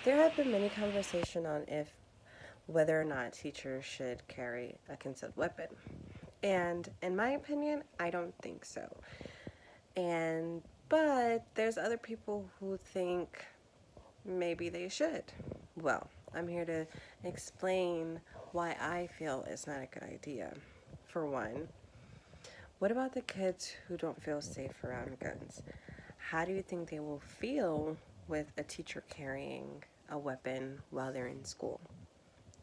There have been many conversations on if whether or not teachers should carry a concealed weapon. And in my opinion, I don't think so. And but there's other people who think maybe they should. Well, I'm here to explain why I feel it's not a good idea. For one, what about the kids who don't feel safe around guns? How do you think they will feel with a teacher carrying a weapon while they're in school?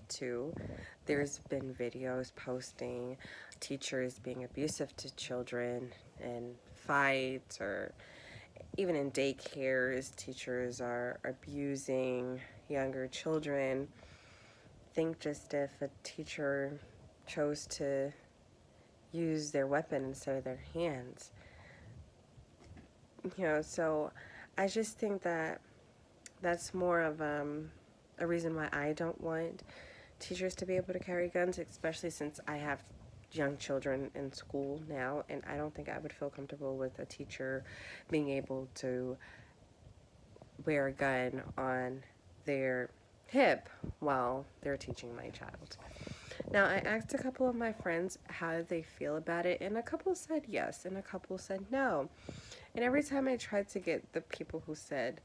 Two, there's been videos posting teachers being abusive to children in fights, or even in daycares, teachers are abusing younger children. Think just if a teacher chose to use their weapon instead of their hands. So I just think that that's more of a reason why I don't want teachers to be able to carry guns, especially since I have young children in school now, and I don't think I would feel comfortable with a teacher being able to wear a gun on their hip while they're teaching my child. Now, I asked a couple of my friends how they feel about it, and a couple said yes, and a couple said no. And every time I tried to get the people who said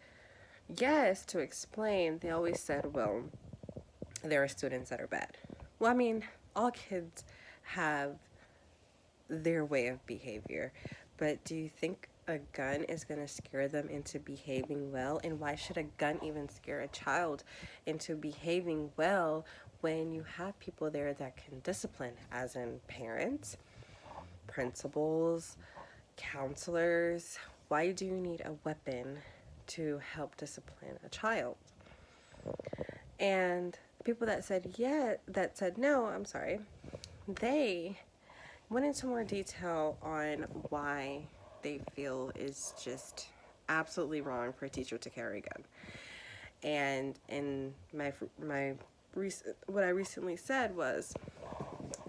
yes to explain, they always said, well, there are students that are bad. Well, I mean, all kids have their way of behavior, but do you think a gun is going to scare them into behaving well? And why should a gun even scare a child into behaving well when you have people there that can discipline, as in parents, principals, counselors? Why do you need a weapon to help discipline a child? And people that said yeah, that said no, I'm sorry, they went into more detail on why they feel is just absolutely wrong for a teacher to carry a gun. And in my what I recently said was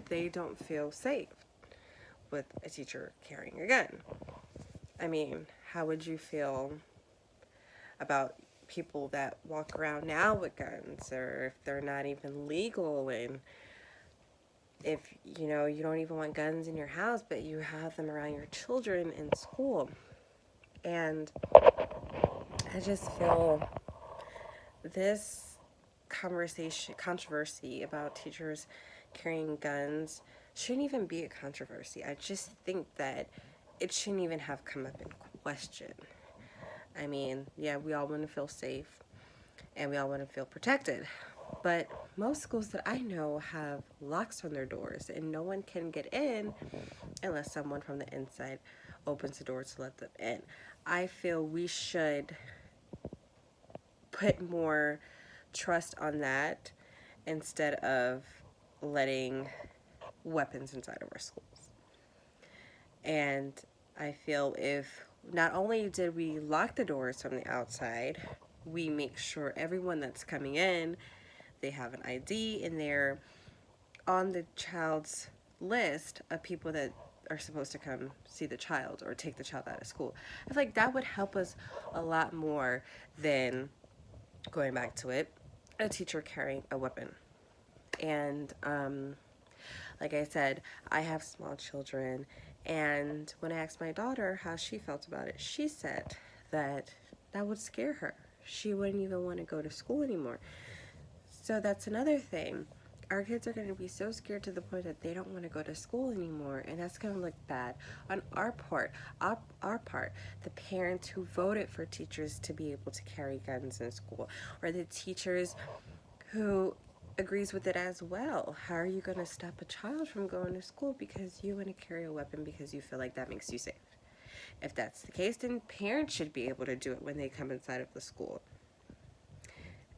they don't feel safe with a teacher carrying a gun. I mean, how would you feel about people that walk around now with guns, or if they're not even legal, and if you don't even want guns in your house but you have them around your children in school? And I just feel this controversy about teachers carrying guns shouldn't even be a controversy. I just think that it shouldn't even have come up in question. I mean, yeah, we all want to feel safe and we all want to feel protected, but most schools that I know have locks on their doors and no one can get in unless someone from the inside opens the door to let them in. I feel we should put more trust on that instead of letting weapons inside of our schools. And I feel if not only did we lock the doors from the outside, we make sure everyone that's coming in, they have an ID and they're on the child's list of people that are supposed to come see the child or take the child out of school. I feel like that would help us a lot more than, going back to it, a teacher carrying a weapon. And like I said, I have small children, and when I asked my daughter how she felt about it, she said that that would scare her. She wouldn't even want to go to school anymore. So that's another thing. Our kids are going to be so scared to the point that they don't want to go to school anymore, and that's going to look bad on our part. Our part, the parents who voted for teachers to be able to carry guns in school, or the teachers who agrees with it as well. How are you going to stop a child from going to school because you want to carry a weapon because you feel like that makes you safe? If that's the case, then parents should be able to do it when they come inside of the school.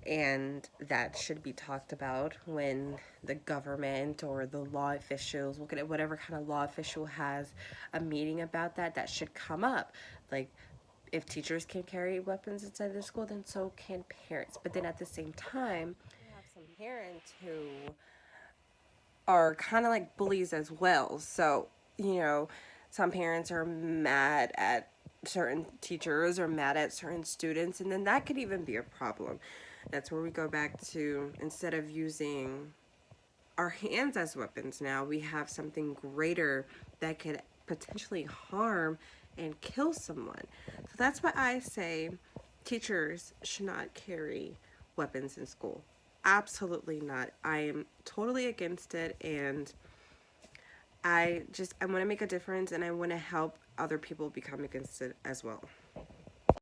And that should be talked about when the government or the law officials, look at whatever kind of law official has a meeting about that, that should come up. Like, if teachers can carry weapons inside the school, then so can parents. But then at the same time, you have some parents who are kind of like bullies as well. So, some parents are mad at certain teachers are mad at certain students, and then that could even be a problem. That's where we go back to, instead of using our hands as weapons, now we have something greater that could potentially harm and kill someone. So that's why I say teachers should not carry weapons in school. Absolutely not. I am totally against it, and I want to make a difference, and I want to help other people become against it as well.